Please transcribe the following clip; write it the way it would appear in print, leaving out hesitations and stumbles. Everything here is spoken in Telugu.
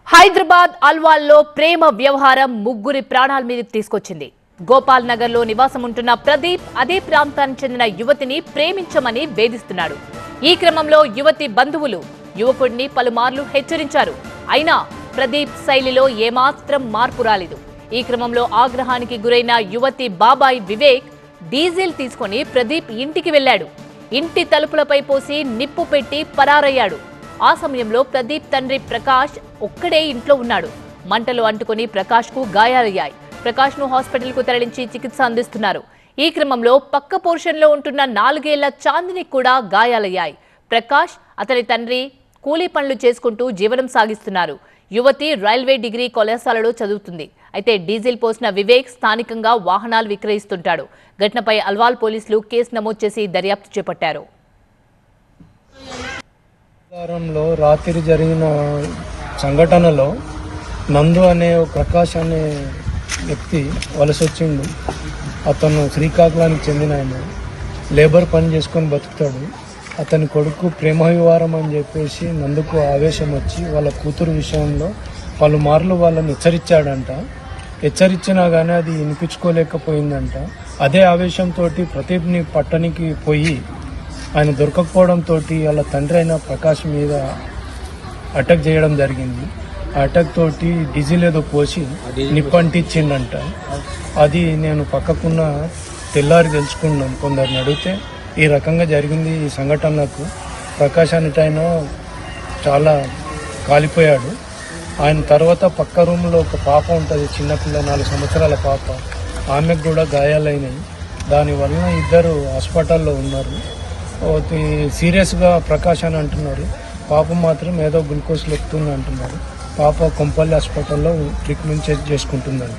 హైదరాబాద్ అల్వాల్లో ప్రేమ వ్యవహారం ముగ్గురి ప్రాణాల మీదకి తీసుకొచ్చింది. గోపాల్ నగర్ లో నివాసం ఉంటున్న ప్రదీప్ అదే ప్రాంతానికి చెందిన యువతిని ప్రేమించమని వేధిస్తున్నాడు. ఈ క్రమంలో యువతి బంధువులు యువకుడిని పలుమార్లు హెచ్చరించారు. అయినా ప్రదీప్ శైలిలో ఏమాత్రం మార్పు రాలేదు. ఈ క్రమంలో ఆగ్రహానికి గురైన యువతి బాబాయ్ వివేక్ డీజిల్ తీసుకుని ప్రదీప్ ఇంటికి వెళ్లాడు. ఇంటి తలుపులపై పోసి నిప్పు పెట్టి పరారయ్యాడు. ఆ సమయంలో ప్రదీప్ తండ్రి ప్రకాష్ ఒక్కడే ఇంట్లో ఉన్నాడు. మంటలు అంటుకుని ప్రకాష్ కు గాయాలయ్యాయి. ప్రకాష్ ను హాస్పిటల్ కు తరలించి చికిత్స అందిస్తున్నారు. ఈ క్రమంలో పక్క పోర్షన్ లో ఉంటున్న 4 ఏళ్ల చాందిని కూడా గాయాలయ్యాయి. ప్రకాష్ అతని తండ్రి కూలీ పనులు చేసుకుంటూ జీవనం సాగిస్తున్నారు. యువతి రైల్వే డిగ్రీ కళాశాలలో చదువుతుంది. అయితే డీజిల్ పోసిన వివేక్ స్థానికంగా వాహనాలు విక్రయిస్తుంటాడు. ఘటనపై అల్వాల్ పోలీసులు కేసు నమోదు చేసి దర్యాప్తు చేపట్టారు. రాత్రి జరిగిన సంఘటనలో నందు అనే ప్రకాష్ అనే వ్యక్తి వలస వచ్చిండు. అతను శ్రీకాకుళానికి చెందిన ఆయన, లేబర్ పని చేసుకొని బతుకుతాడు. అతని కొడుకు ప్రేమ వివాహం అని చెప్పేసి నందుకు ఆవేశం వచ్చి వాళ్ళ కూతురు విషయంలో పలుమార్లు వాళ్ళని హెచ్చరించాడంట. హెచ్చరించినా కానీ అది వినిపించుకోలేకపోయిందంట. అదే ఆవేశంతో ప్రదీప్ని పట్టణానికి పోయి ఆయన దొరకకపోవడంతో వాళ్ళ తండ్రి అయిన ప్రకాష్ మీద అటాక్ చేయడం జరిగింది. ఆ అటాక్ తోటి డీజిల్ ఏదో పోసి నిప్పంటిచ్చిండంట. అది నేను పక్కకున్న తెల్లారి తెలుసుకున్నాను. కొందరిని అడిగితే ఈ రకంగా జరిగింది. ఈ సంఘటనకు ప్రకాష్ అనేటైన చాలా కాలిపోయాడు. ఆయన తర్వాత పక్క రూమ్లో ఒక పాప ఉంటుంది, చిన్నపిల్ల 4 సంవత్సరాల పాప. ఆమెకు కూడా గాయాలైనాయి. దానివల్ల ఇద్దరు హాస్పిటల్లో ఉన్నారు. సీరియస్గా ప్రకాష్ అని అంటున్నారు. పాప మాత్రం ఏదో గ్లూకోజ్ లెక్కుతుంది అంటున్నారు. పాప కొంపల్లి హాస్పిటల్లో ట్రీట్మెంట్ చేసుకుంటుందండి.